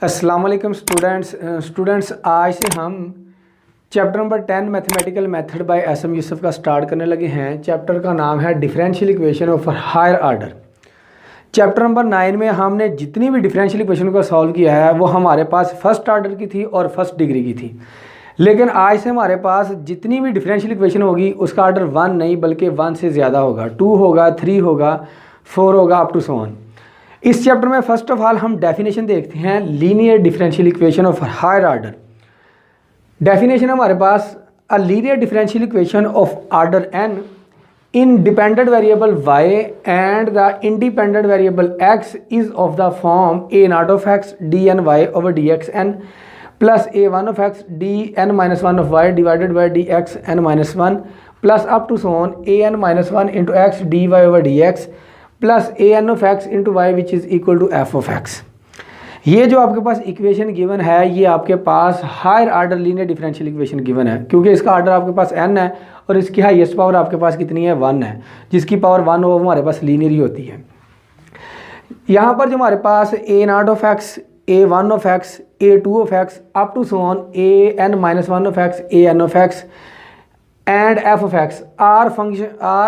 अस्सलाम वालेकुम स्टूडेंट्स आज से हम chapter number 10 mathematical method by SM Yusuf का स्टार्ट करने लगे हैं। चैप्टर का नाम है differential equation of higher order. Chapter number 9 में हमने जितनी भी डिफरेंशियल इक्वेशन को सॉल्व किया है वो हमारे पास फर्स्ट ऑर्डर की थी और फर्स्ट डिग्री की थी। लेकिन आज से हमारे पास जितनी भी डिफरेंशियल इक्वेशन होगी उसका ऑर्डर 1 नहीं बल्कि 1 से ज़्यादा होगा, 2 होगा, 3 होगा, 4 होगा, अप टू सो ऑन। इस चैप्टर में फर्स्ट ऑफ ऑल हम डेफिनेशन देखते हैं linear differential equation of higher order. Definition हमारे पास a linear differential equation of order n in dependent variable y and the independent variable x is of the form a naught of x dny over dxn plus a1 of x dn-1 of y divided by dxn-1 plus up to so on an-1 into x dy over dx plus an of x into Y which is equal to f of x। ये जो आपके पास equation given है ये आपके पास higher order linear differential equation given है, क्योंकि इसका ऑर्डर आपके पास n है और इसकी हाईएस्ट पावर आपके पास कितनी है 1 है, जिसकी पावर 1 हो वो हमारे पास लीनियर ही होती है। यहाँ पर जो हमारे पास a naught of x, a1 of x, a2 of x up to so on an-1 of x, an of x and f of x are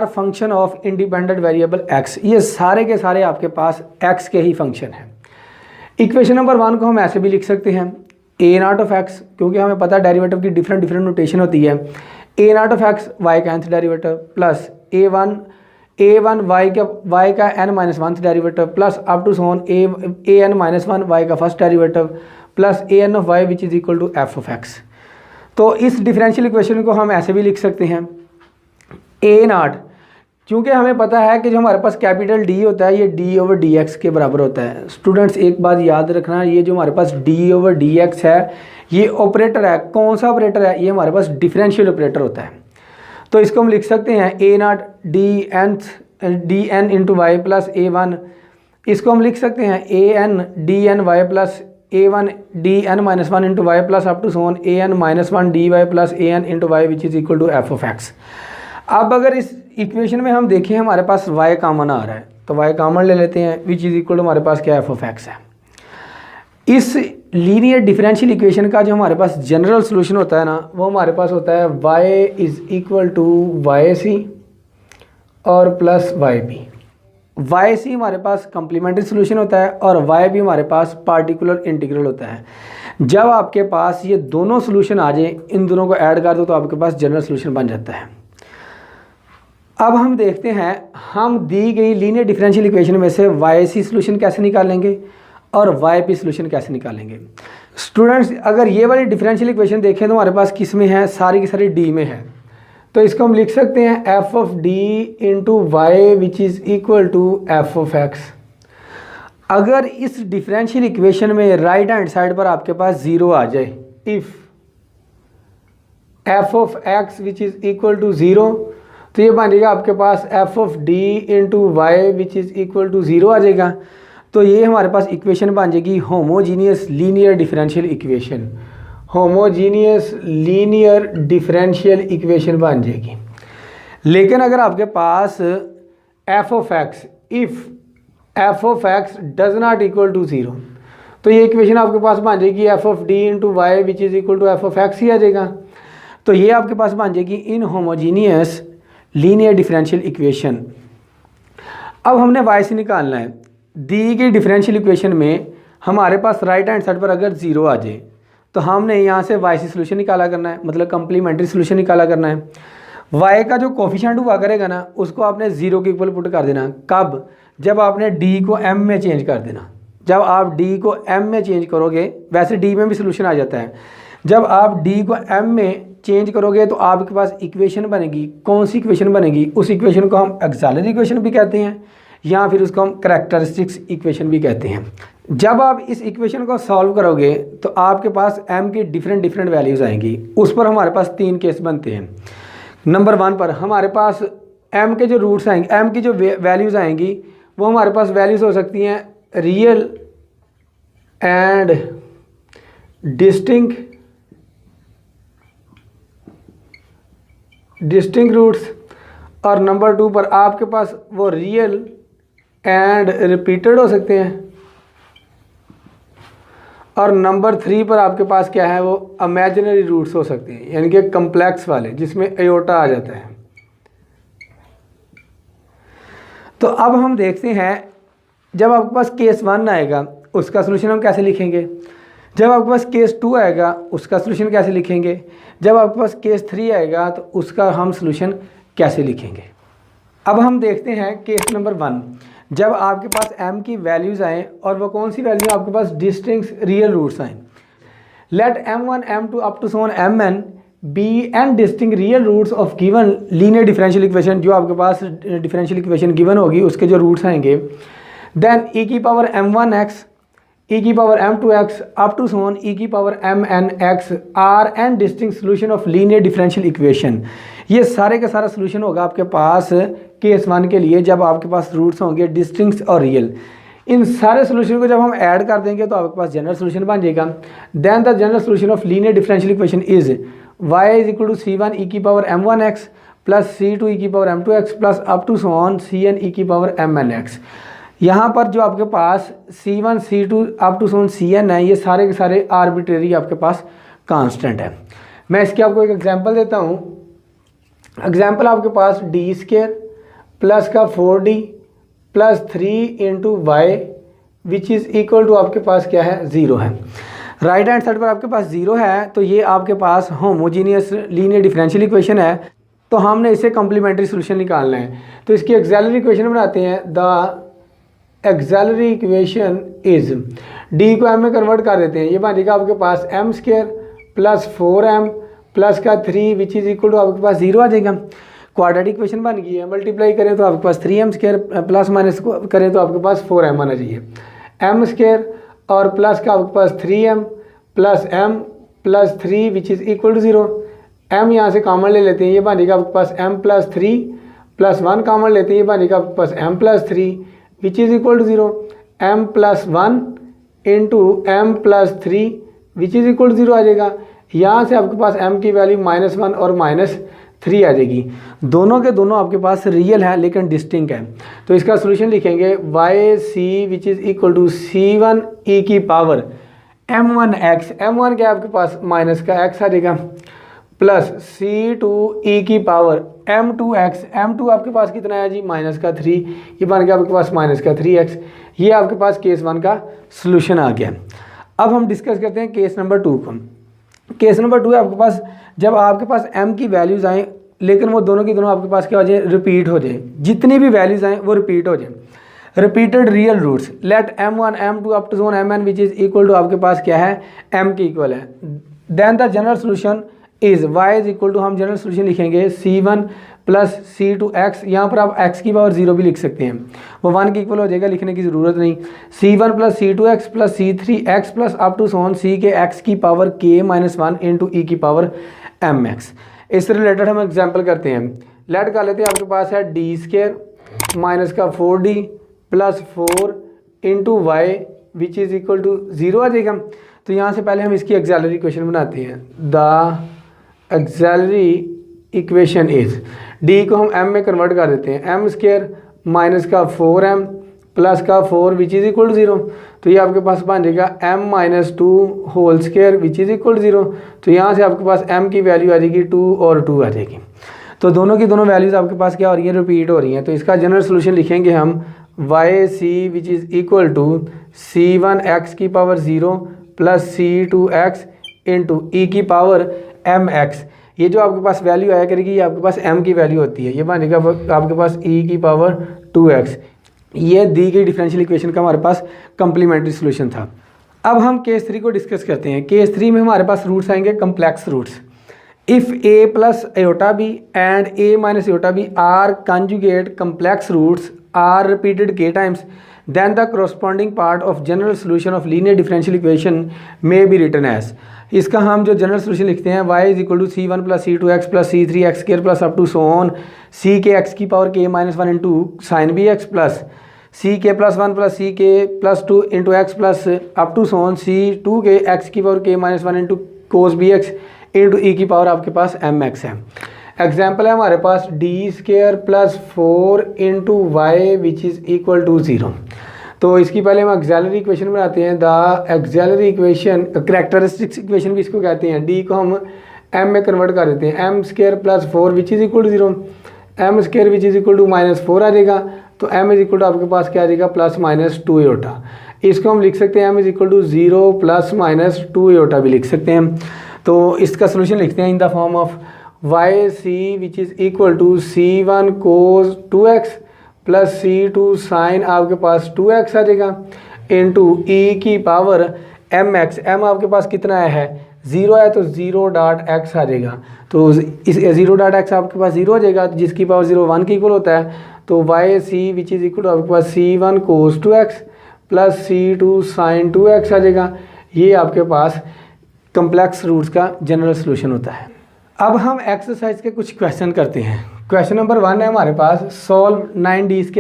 function of independent variable x, ये सारे के सारे आपके पास x के ही function हैं। Equation number 1 को हम ऐसे भी लिख सकते हैं a नॉट ऑफ x, क्योंकि हमें पता है डेरिवेटिव की डिफरेंट नोटेशन होती है। a naught of x y का nth derivative plus a1 y का n-1th derivative plus up to so on an-1 y का first derivative plus an of y which is equal to f of x। तो इस differential equation को हम ऐसे भी लिख सकते हैं a नॉट, क्योंकि हमें पता है कि जो हमारे पास कैपिटल D होता है ये d ओवर dx के बराबर होता है। स्टूडेंट्स एक बात याद रखना, ये जो हमारे पास d ओवर dx है ये ऑपरेटर है। कौन सा ऑपरेटर है? ये हमारे पास डिफरेंशियल ऑपरेटर होता है। तो इसको हम लिख सकते हैं a naught dn into Y plus a1, इसको हम लिख सकते हैं an dn y plus a1 dn-1 into Y plus up to so on an-1 dy plus an into Y which is equal to f of x। अब अगर इस equation में हम देखें हमारे पास y कॉमन आ रहा है तो y कॉमन ले लेते हैं विच इज़ इक्वल टू हमारे पास क्या f ऑफ x है। इस लीनियर डिफरेंशियल इक्वेशन का जो हमारे पास जनरल सोल्यूशन होता है ना वो हमारे पास होता है y is equal to yc और प्लस yb। yc हमारे पास कम्प्लीमेंट्री सोल्यूशन होता है और y भी हमारे पास पार्टिकुलर इंटीग्रल होता है। जब आपके पास ये दोनों सोल्यूशन आ जाए, इन दोनों को ऐड कर दो तो आपके पास जनरल सोल्यूशन बन जाता है। अब हम देखते हैं हम दी गई लीनियर डिफरेंशियल इक्वेशन में से yc सोल्यूशन कैसे निकालेंगे और yp सोल्यूशन कैसे निकालेंगे। स्टूडेंट्स अगर ये वाली डिफरेंशियल इक्वेशन देखें तो हमारे पास किस में है? सारी की सारी d में है। तो इसको हम लिख सकते हैं f of d into Y which is equal to f of x। अगर इस डिफरेंशियल इक्वेशन में राइट हैंड साइड पर आपके पास 0 आ जाए, if f of x which is equal to 0, तो ये बन जाएगा आपके पास f of d into Y which is equal to 0 आ जाएगा। तो ये हमारे पास इक्वेशन बन जाएगी homogeneous linear differential equation. Homogeneous linear differential equation बन जाएगी। लेकिन अगर आपके पास f of x, if f of x does not equal to 0, तो ये इक्वेशन आपके पास बन जाएगी f of d into Y which is equal to f of x ही आ जाएगा। तो ये आपके पास बन जाएगी inhomogeneous linear differential equation. अब हमने y से निकालना है। दी गई डिफरेंशियल इक्वेशन में हमारे पास राइट हैंड साइड पर अगर 0 आ जाए तो हमने यहाँ से y से सोल्यूशन निकाला करना है, मतलब कम्प्लीमेंट्री सोल्यूशन निकाला करना है। y का जो कोफिशिएंट हुआ करेगा ना उसको आपने 0 के इक्वल पुट कर देना। कब? जब आपने d को m में चेंज कर देना। जब आप d को m में चेंज करोगे, वैसे d में भी सोल्यूशन आ जाता है, जब आप d को m में चेंज करोगे तो आपके पास इक्वेशन बनेगी। कौन सी इक्वेशन बनेगी? उस इक्वेशन को हम ऑक्सिलरी इक्वेशन भी कहते हैं या फिर उसको हम कैरेक्टरिस्टिक्स इक्वेशन भी कहते हैं। जब आप इस इक्वेशन को सॉल्व करोगे तो आपके पास m की डिफरेंट वैल्यूज़ आएंगी। उस पर हमारे पास 3 केस बनते हैं। नंबर 1 पर हमारे पास m के जो रूट्स आएंगे, m की जो वैल्यूज़ आएंगी वो हमारे पास वैल्यूज़ हो सकती हैं रियल एंड डिस्टिंक्ट रूट्स, और नंबर 2 पर आपके पास वो रियल एंड रिपीटेड हो सकते हैं, और नंबर 3 पर आपके पास क्या है, वो इमेजिनरी रूट्स हो सकते हैं, यानी कि कम्प्लेक्स वाले जिसमें आयोटा आ जाता है। तो अब हम देखते हैं जब आपके पास केस 1 आएगा उसका सोल्यूशन हम कैसे लिखेंगे, जब आपके पास केस 2 आएगा उसका सोल्यूशन कैसे लिखेंगे, जब आपके पास केस 3 आएगा तो उसका हम सोल्यूशन कैसे लिखेंगे। अब हम देखते हैं केस नंबर 1, जब आपके पास m की वैल्यूज़ आएँ और वो कौन सी वैल्यू आपके पास डिस्टिंक्ट रियल रूट्स आएँ। Let m1 m2 up to so on mn be and distinct real roots of given linear differential equation, जो आपके पास डिफरेंशियल इक्वेशन गिवन होगी उसके जो रूट्स आएंगे। देन e की पावर m1x, e की power m2x up to so on e की power mnx are and distinct solution of linear differential equation. ये सारे का सारा सोल्यूशन होगा आपके पास केस 1 के लिए, जब आपके पास रूट्स होंगे डिस्टिंक्ट और रियल। इन सारे सोल्यूशन को जब हम ऐड कर देंगे तो आपके पास जनरल सोल्यूशन बन जाएगा। Then the general solution of linear differential equation is y is equal to c1 e की power m1x plus c2 e की power m2x plus up to so on cn e की power mnx। यहाँ पर जो आपके पास c1 c2 up to so on cn है, ये सारे के सारे आर्बिट्रेरी आपके पास कांस्टेंट है। मैं इसके आपको एक एग्जांपल देता हूँ। एग्जांपल आपके पास डी स्क्वायर प्लस का 4d plus 3 into Y which is equal to आपके पास क्या है, 0 है। राइट हैंड साइड पर आपके पास 0 है, तो ये आपके पास होमोजीनियस लीनियर डिफरेंशियल इक्वेशन है। तो हमने इसे कॉम्प्लीमेंट्री सोल्यूशन निकालना है, तो इसकी एक्सेलरी इक्वेशन बनाते हैं। The auxiliary equation is, D को एम में कन्वर्ट कर देते हैं, ये बन जाएगा आपके पास M square plus 4m plus का 3 विच इज़ इक्वल टू आपके पास 0 आ जाएगा। क्वाड्रेटिक इक्वेशन बन गई है, मल्टीप्लाई करें तो आपके पास 3m स्क्वायर प्लस माइनस करें तो आपके पास 4m आना चाहिए। m स्क्वायर और प्लस का आपके पास 3m plus m plus 3 which is equal to 0। m यहाँ से कॉमन ले लेते हैं, ये बन जाएगा आपके पास m प्लस 3 प्लस 1 कॉमन लेते हैं, ये बन जाएगा आपके पास m plus 3 which is equal to 0। m plus 1 into m plus 3 which is equal to 0 आ जाएगा। यहाँ से आपके पास m की वैल्यू -1 और -3 आ जाएगी। दोनों के दोनों आपके पास रियल है लेकिन डिस्टिंक्ट है, तो इसका सोल्यूशन लिखेंगे y(c) which is equal to c1 e की पावर m1x, m1 क्या आपके पास माइनस का x आ जाएगा, प्लस c2 e की पावर m2x, m2 आपके पास कितना है जी, माइनस का 3, ये बन गया आपके पास माइनस का 3x। ये आपके पास केस 1 का सोल्यूशन आ गया। अब हम डिस्कस करते हैं केस नंबर 2 को। केस नंबर 2 है आपके पास, जब आपके पास m की वैल्यूज़ आएँ लेकिन वो दोनों की दोनों आपके पास क्या हो जाए, रिपीट हो जाए, जितनी भी वैल्यूज़ आएँ वो रिपीट हो जाए। Repeated real roots, let m1 m2 up to so on mn which is equal to आपके पास क्या है, m की इक्वल है। Then the general solution is y is equal to, हम जनरल सोल्यूशन लिखेंगे c1 प्लस c2x, यहाँ पर आप x की पावर 0 भी लिख सकते हैं, वो 1 की इक्वल हो जाएगा, लिखने की ज़रूरत नहीं। c1 plus c2x plus c3x plus up to so on c के x की पावर k-1 इंटू e की पावर mx। इससे रिलेटेड हम एग्जाम्पल करते हैं। लेट कर लेते हैं, आपके पास है डी स्क्वायर माइनस का 4d plus 4 into Y which is equal to 0 आ जाएगा। तो यहाँ से पहले हम इसकी एक्सेलरी इक्वेशन बनाते हैं। The auxiliary equation is, D को हम m में कन्वर्ट कर देते हैं, m स्क्वायर माइनस का 4m प्लस का 4 विच इज़ इक्वल टू 0। तो ये आपके पास बन जाएगा m minus 2 whole square which is equal to 0। तो यहाँ से आपके पास m की वैल्यू आ जाएगी 2 और 2 आ जाएगी। तो दोनों की दोनों वैल्यूज़ आपके पास क्या हो रही हैं, रिपीट हो रही हैं। तो इसका जनरल सोल्यूशन लिखेंगे हम y(c) which is equal to c1x की power 0 plus c2x into e की पावर mx। ये जो आपके पास वैल्यू आया करेगी ये आपके पास m की वैल्यू होती है, ये बनेगा आपके पास e की पावर 2x। ये दी गई डिफरेंशियल इक्वेशन का हमारे पास कम्प्लीमेंट्री सोल्यूशन था। अब हम केस 3 को डिस्कस करते हैं। केस 3 में हमारे पास रूट्स आएंगे complex roots. If a plus iota b and a minus iota b are conjugate complex roots are repeated k times, then the corresponding part of general solution of linear differential equation may be written as। इसका हम जो general solution लिखते हैं y is equal to c1 plus c2x plus c3x square plus up to so on c के x की power k-1 into sine B x plus c के plus 1 plus c के प्लस 2 into x plus up to so on c2 के x की power k-1 into cos B x into e की power आपके पास mx है। एग्जाम्पल है हमारे पास D square plus 4 into Y which is equal to 0। तो इसकी पहले हम एक्सेलरी इक्वेशन बनाते हैं। The auxiliary equation, characteristics equation भी इसको कहते हैं। डी को हम एम में कन्वर्ट कर देते हैं, m square plus 4 which is equal to 0, m square which is equal to -4 आ जाएगा। तो एम इज़ इक्वल टू आपके पास क्या आ जाएगा, +-2 आयोटा। इसको हम लिख सकते हैं m is equal to 0 +-2 iota भी लिख सकते हैं। तो इसका सोल्यूशन लिखते हैं in the form of y C which is equal to C1 cos 2x plus C2 sine आपके पास 2x आ जाएगा इंटू ई की पावर mx। एम आपके पास कितना है 0 है, तो 0.x आ जाएगा। तो इस 0.x आपके पास 0 हो जाएगा, जिसकी पावर 0 1 के इक्वल होता है। तो y C which is equal to आपके पास C1 cos 2x plus C2 sine 2x आ जाएगा। ये आपके पास कम्प्लेक्स रूट्स का जनरल सोल्यूशन होता है। अब हम एक्सरसाइज के कुछ क्वेश्चन करते हैं। क्वेश्चन नंबर 1 है हमारे पास, solve 9d² -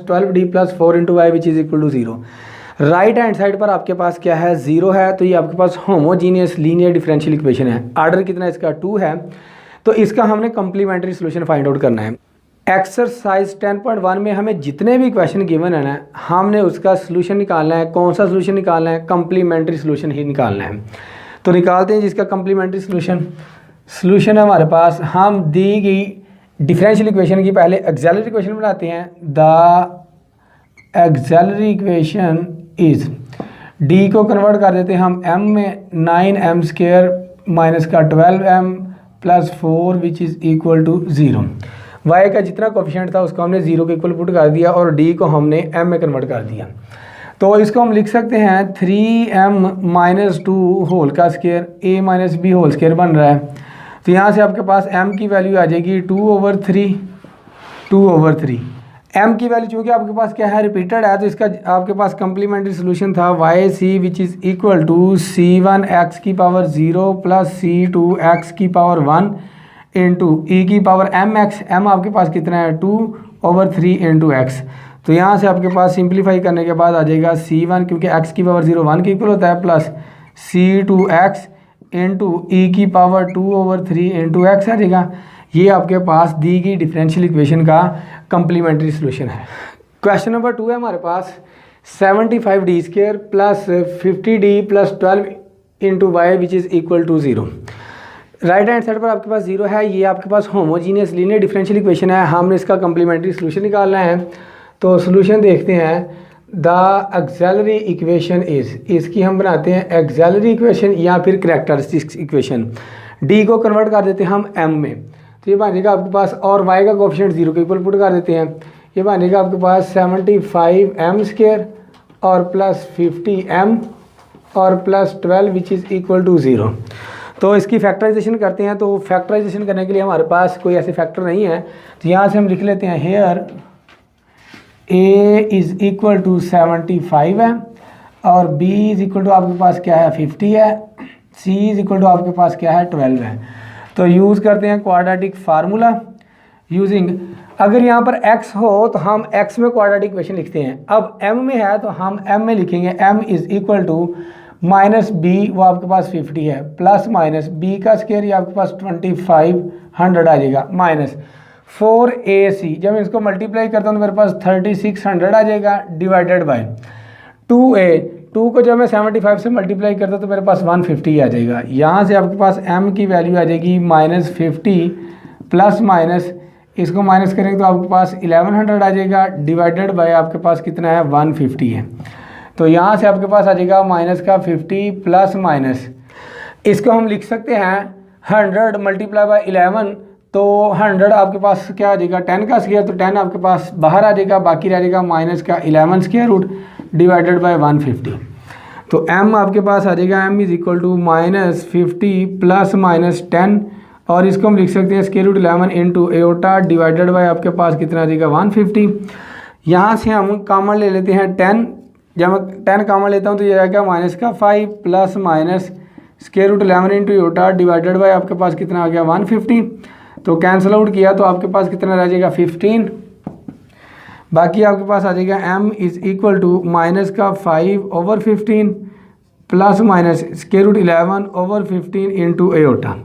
12d + 4 × y which is equal to 0। Right hand side पर आपके पास क्या है 0 है, तो ये आपके पास होमोजीनियस लीनियर डिफरेंशियल इक्वेशन है। आर्डर कितना इसका 2 है, तो इसका हमने कम्प्लीमेंट्री सोल्यूशन फाइंड आउट करना है। एक्सरसाइज 10.1 में हमें जितने भी क्वेश्चन गिवन है ना, हमने उसका सोल्यूशन निकालना है। कौन सा सोल्यूशन निकालना है, कम्प्लीमेंट्री सोल्यूशन ही निकालना है। तो निकालते हैं जिसका कम्प्लीमेंट्री सोल्यूशन है हमारे पास। हम दी गई डिफरेंशियल इक्वेशन की पहले एक्सेलरी इक्वेशन बनाते हैं। The auxiliary equation is, D को कन्वर्ट कर देते हैं हम m में, 9m² - 12m + 4 which is equal to 0। y का जितना कोफिशिएंट था उसको हमने 0 के इक्वल पुट कर दिया और d को हमने m में कन्वर्ट कर दिया। तो इसको हम लिख सकते हैं 3m - 2 होल का square a - b whole square बन रहा है। तो यहाँ से आपके पास m की वैल्यू आ जाएगी 2/3। m की वैल्यू चूँकि आपके पास क्या है रिपीटेड है, तो इसका आपके पास कम्प्लीमेंट्री सोल्यूशन था y C which is equal to C1x की पावर 0 प्लस C2x की पावर 1 इंटू ई की पावर mx। m आपके पास कितना है 2/3 इंटू x। तो यहाँ से आपके पास सिंप्लीफाई करने के बाद आ जाएगा C1, क्योंकि x की पावर 0 1 के इक्वल होता है, प्लस C2x इंटू ई की पावर 2/3 इंटू x आ जाएगा। ये आपके पास दी गई डिफरेंशियल इक्वेशन का कम्प्लीमेंट्री सोल्यूशन है। क्वेश्चन नंबर 2 है हमारे पास, 75d² plus 50d + 12 into Y which is equal to 0। Right hand side पर आपके पास 0 है, ये आपके पास होमोजीनियस लीनियर डिफरेंशियल इक्वेशन है। हमने इसका कम्प्लीमेंट्री सोल्यूशन निकालना है। तो सोल्यूशन देखते हैं। द एक्सेलरी इक्वेशन इज़, इसकी हम बनाते हैं एक्सेलरी इक्वेशन या फिर करैक्टरिस्टिक्स इक्वेशन। डी को कन्वर्ट कर देते हैं हम m में, तो ये बनेगा आपके पास, और y का कोफिशिएंट 0 के इक्वल पुट कर देते हैं। ये बनेगा आपके पास 75m² और प्लस 50m और plus 12 which is equal to 0। तो इसकी फैक्टराइजेशन करते हैं। तो फैक्टराइजेशन करने के लिए हमारे पास कोई ऐसे फैक्टर नहीं है, तो यहाँ से हम लिख लेते हैं here a is equal to 75 है और b इज़ इक्वल टू आपके पास क्या है 50 है, c इज़ इक्वल टू आपके पास क्या है 12 है। तो यूज़ करते हैं क्वाड्रेटिक फार्मूला यूजिंग, अगर यहाँ पर x हो तो हम x में क्वाड्रेटिक इक्वेशन लिखते हैं। अब m में है तो हम m में लिखेंगे m is equal to -b, वो आपके पास 50 है, प्लस माइनस b का स्क्वायर ये आपके पास 2500 आ जाएगा, माइनस 4ac, जब इसको मल्टीप्लाई करता हूँ तो मेरे पास 3600 आ जाएगा, डिवाइडेड बाय 2a, 2 को जब मैं 75 से मल्टीप्लाई करता हूँ तो मेरे पास 150 आ जाएगा। यहाँ से आपके पास m की वैल्यू आ जाएगी -50 प्लस माइनस, इसको माइनस करेंगे तो आपके पास 1100 आ जाएगा, डिवाइडेड बाय आपके पास कितना है 150 है। तो यहाँ से आपके पास आ जाएगा माइनस का 50 प्लस माइनस, इसको हम लिख सकते हैं 100 मल्टीप्लाई बाय 11, तो 100 आपके पास क्या आ जाएगा 10 का स्क्वायर, तो 10 आपके पास बाहर आ जाएगा, बाकी रह जाएगा माइनस का 11 स्क्वायर रूट डिवाइडेड बाय 150। तो m आपके पास आ जाएगा m is equal to -50 plus minus 10, और इसको हम लिख सकते हैं square root 11 into iota divided by आपके पास कितना आ जाएगा 150। यहाँ से हम कॉमन ले लेते हैं 10, जब मैं 10 कॉमन लेता हूँ तो ये आएगा माइनस का 5 plus minus square root 11 into iota divided by आपके पास कितना आ गया 150। तो कैंसिल आउट किया तो आपके पास कितना रह जाएगा 15, बाकी आपके पास आ जाएगा m is equal to minus का 5/15 plus minus square root 11/15 into iota.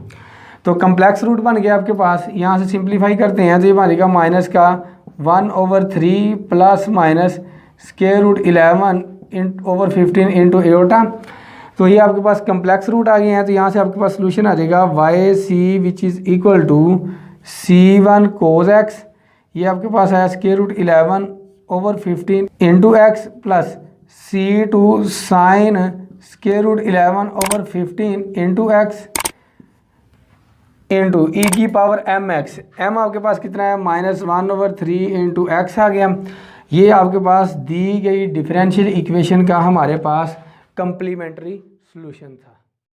तो कम्प्लेक्स रूट बन गया आपके पास। यहाँ से सिंप्लीफाई करते हैं तो ये बनेगा माइनस का 1/3 plus minus square root 11 over 15 into iota. तो ये आपके पास कम्प्लेक्स रूट आ गए हैं, तो यहाँ से आपके पास सोल्यूशन आ जाएगा y C which is equal to C1 cos x, ये आपके पास आया square root 11 over 15 into x plus C2 sine square root 11 over 15 into x into e की पावर एम एक्स। एम आपके पास कितना है -1 ओवर 3 इंटू एक्स आ गया। ये आपके पास दी गई डिफरेंशियल इक्वेशन का हमारे पास कंप्लीमेंट्री सॉल्यूशन था।